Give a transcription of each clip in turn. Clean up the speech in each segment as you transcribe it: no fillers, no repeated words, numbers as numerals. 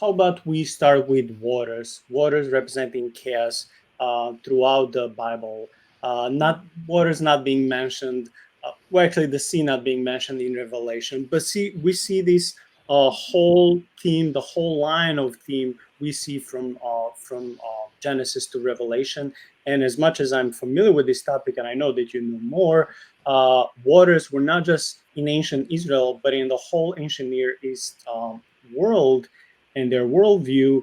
how about we start with waters? Waters representing chaos throughout the Bible. Not waters not being mentioned. Well, actually, the sea not being mentioned in Revelation, but we see this whole theme, the whole line of theme we see from Genesis to Revelation. And as much as I'm familiar with this topic, and I know that you know more, waters were not just in ancient Israel, but in the whole ancient Near East world and their worldview.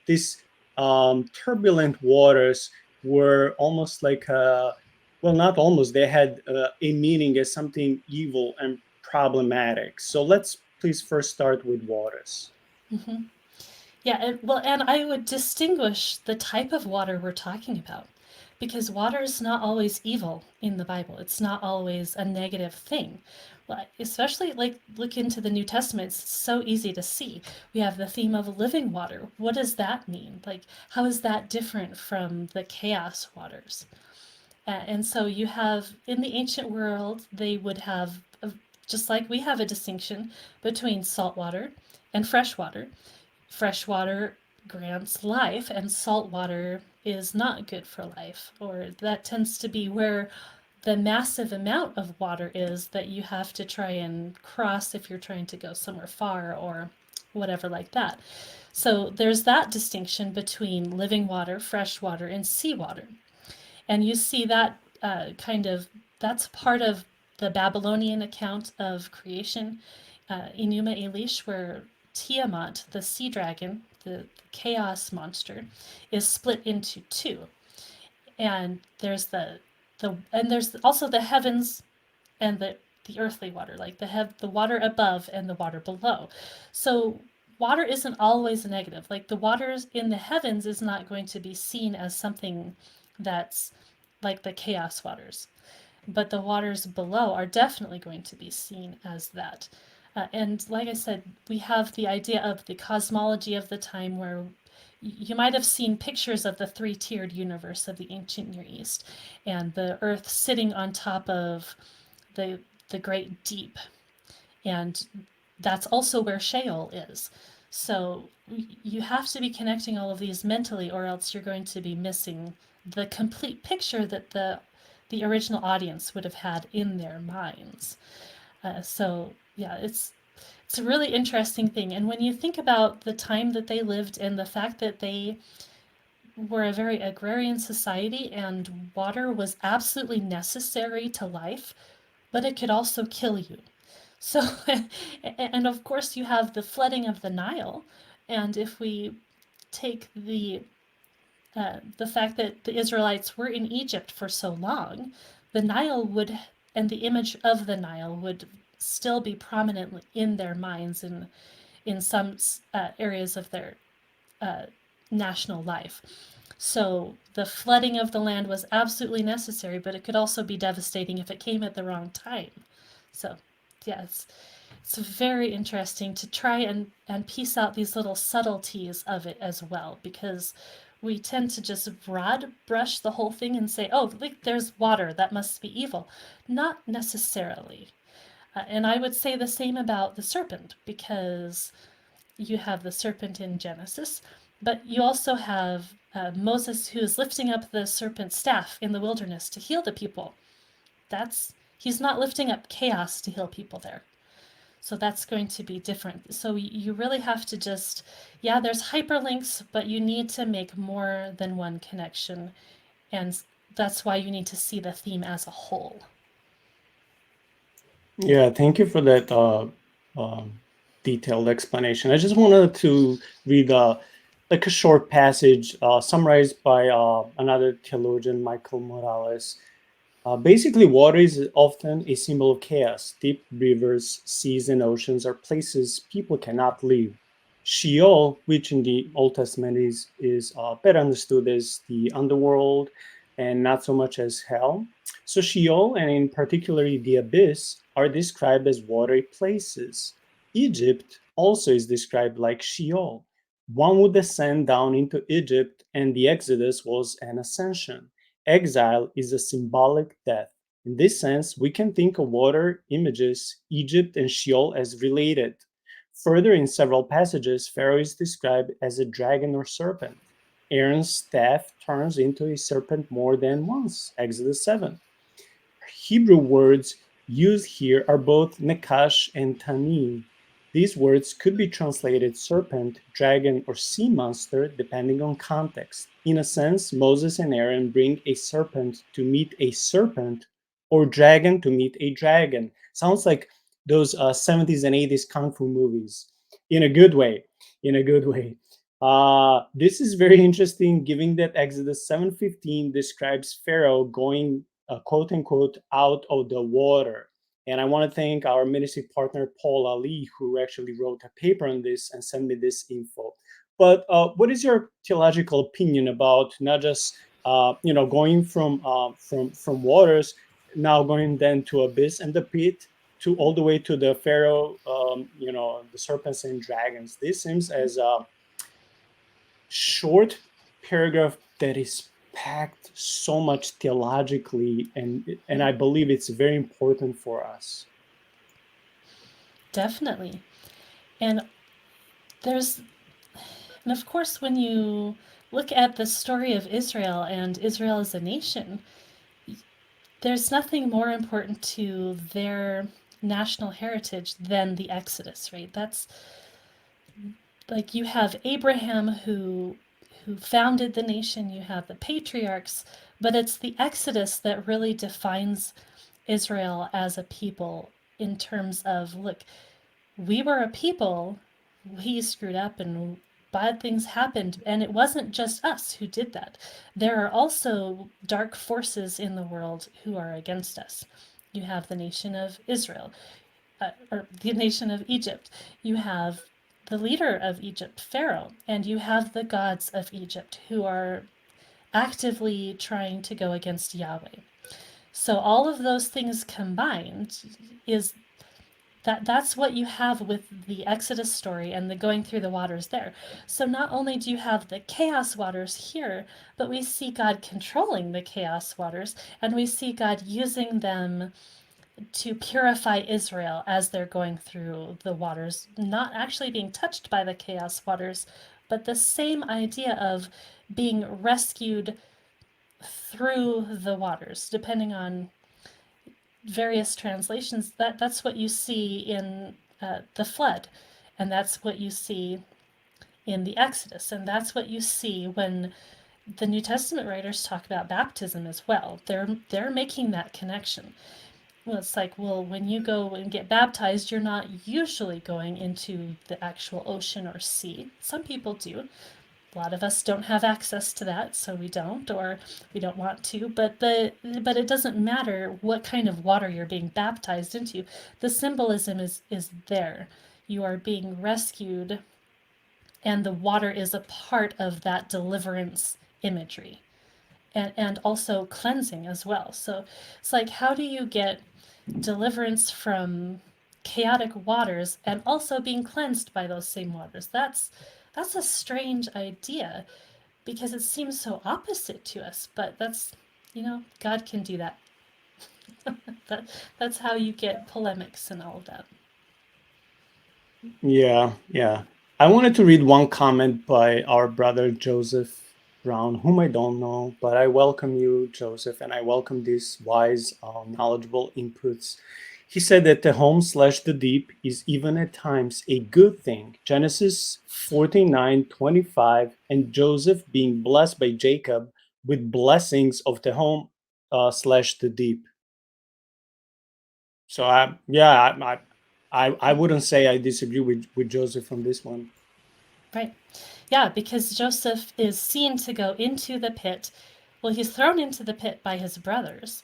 These turbulent waters were almost like well, not almost, they had a meaning as something evil and problematic. So let's please first start with waters. Hmm. Yeah, and I would distinguish the type of water we're talking about because water is not always evil in the Bible. It's not always a negative thing. Especially like look into the New Testament, it's so easy to see. We have the theme of living water. What does that mean? Like, how is that different from the chaos waters? And so you have in the ancient world, they would have, just like we have a distinction between salt water and fresh water. Fresh water grants life, and salt water is not good for life, or that tends to be where the massive amount of water is that you have to try and cross if you're trying to go somewhere far or whatever like that. So there's that distinction between living water, fresh water, and seawater. And you see that that's part of the Babylonian account of creation, Enuma Elish, where Tiamat, the sea dragon, the chaos monster, is split into two. And there's also the heavens and the earthly water, like the water above and the water below. So water isn't always a negative. Like the waters in the heavens is not going to be seen as something that's like the chaos waters, but the waters below are definitely going to be seen as that. And like I said, we have the idea of the cosmology of the time where you might have seen pictures of the three-tiered universe of the ancient Near East and the earth sitting on top of the the great deep, and that's also where Sheol is. So you have to be connecting all of these mentally, or else you're going to be missing the complete picture that the original audience would have had in their minds. So yeah, it's a really interesting thing. And when you think about the time that they lived and the fact that they were a very agrarian society and water was absolutely necessary to life, but it could also kill you. So, and of course, you have the flooding of the Nile. And if we take the fact that the Israelites were in Egypt for so long, the Nile would, and the image of the Nile would still be prominent in their minds in some areas of their uh, national life. So the flooding of the land was absolutely necessary, but it could also be devastating if it came at the wrong time. So, yeah, it's very interesting to try and piece out these little subtleties of it as well, because we tend to just broad brush the whole thing and say, oh, look, there's water, that must be evil. Not necessarily. And I would say the same about the serpent, because you have the serpent in Genesis, but you also have Moses who is lifting up the serpent staff in the wilderness to heal the people. That's He's not lifting up chaos to heal people there. So that's going to be different. So you really have to just, yeah, there's hyperlinks, but you need to make more than one connection. And that's why you need to see the theme as a whole. Yeah, thank you for that detailed explanation. I just wanted to read like a short passage summarized by another theologian, Michael Morales. Basically, water is often a symbol of chaos. Deep rivers, seas, and oceans are places people cannot live. Sheol, which in the Old Testament is better understood as the underworld and not so much as hell. So Sheol, and in particularly the abyss, are described as watery places. Egypt also is described like Sheol. One would descend down into Egypt, and the Exodus was an ascension. Exile is a symbolic death. In this sense, we can think of water images, Egypt and Sheol as related. Further, in several passages, Pharaoh is described as a dragon or serpent. Aaron's staff turns into a serpent more than once, Exodus 7. Hebrew words used here are both nakash and tanin. These words could be translated serpent, dragon, or sea monster depending on context. In a sense, Moses and Aaron bring a serpent to meet a serpent or dragon to meet a dragon. Sounds like those 70s and 80s kung fu movies in a good way. In a good way. This is very interesting, given that Exodus 7:15 describes Pharaoh going quote unquote out of the water. And I want to thank our ministry partner Paul Ali, who actually wrote a paper on this and sent me this info. But what is your theological opinion about not just going from waters, now going then to abyss and the pit, to all the way to the Pharaoh, the serpents and dragons? This seems as a short paragraph that is packed so much theologically, and I believe it's very important for us. Definitely. And there's, and of course, when you look at the story of Israel and Israel as a nation, there's nothing more important to their national heritage than the Exodus, right? That's like you have Abraham who founded the nation, you have the patriarchs, but it's the Exodus that really defines Israel as a people in terms of, look, we were a people, we screwed up and bad things happened, and it wasn't just us who did that. There are also dark forces in the world who are against us. You have the nation of Israel, or the nation of Egypt. You have the leader of Egypt, Pharaoh, and you have the gods of Egypt who are actively trying to go against Yahweh. So all of those things combined is that's what you have with the Exodus story and the going through the waters there. So not only do you have the chaos waters here, but we see God controlling the chaos waters, and we see God using them to purify Israel as they're going through the waters, not actually being touched by the chaos waters, but the same idea of being rescued through the waters, depending on various translations. That's what you see in the flood, and that's what you see in the Exodus, and that's what you see when the New Testament writers talk about baptism as well. They're making that connection. Well, it's like, well, when you go and get baptized, you're not usually going into the actual ocean or sea. Some people do. A lot of us don't have access to that, so we don't, or we don't want to. But it doesn't matter what kind of water you're being baptized into. The symbolism is there. You are being rescued, and the water is a part of that deliverance imagery, and also cleansing as well. So it's like, how do you get deliverance from chaotic waters and also being cleansed by those same waters? That's a strange idea because it seems so opposite to us, but that's, God can do that. That's how you get polemics and all of that. Yeah. I wanted to read one comment by our brother Joseph Brown, whom I don't know, but I welcome you, Joseph, and I welcome these wise, knowledgeable inputs. He said that the home slash the deep is even at times a good thing. Genesis 49:25, and Joseph being blessed by Jacob with blessings of the home slash the deep. So I wouldn't say I disagree with Joseph on this one. Right. Yeah, because Joseph is seen to go into the pit. Well, he's thrown into the pit by his brothers.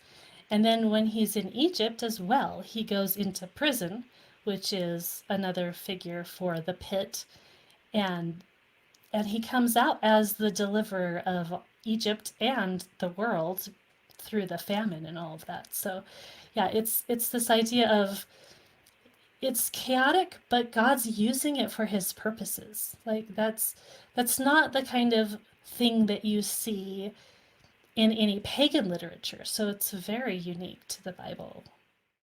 And then when he's in Egypt as well, he goes into prison, which is another figure for the pit. And he comes out as the deliverer of Egypt and the world through the famine and all of that. So, yeah, it's this idea of it's chaotic, but God's using it for his purposes. Like that's not the kind of thing that you see in any pagan literature. So it's very unique to the Bible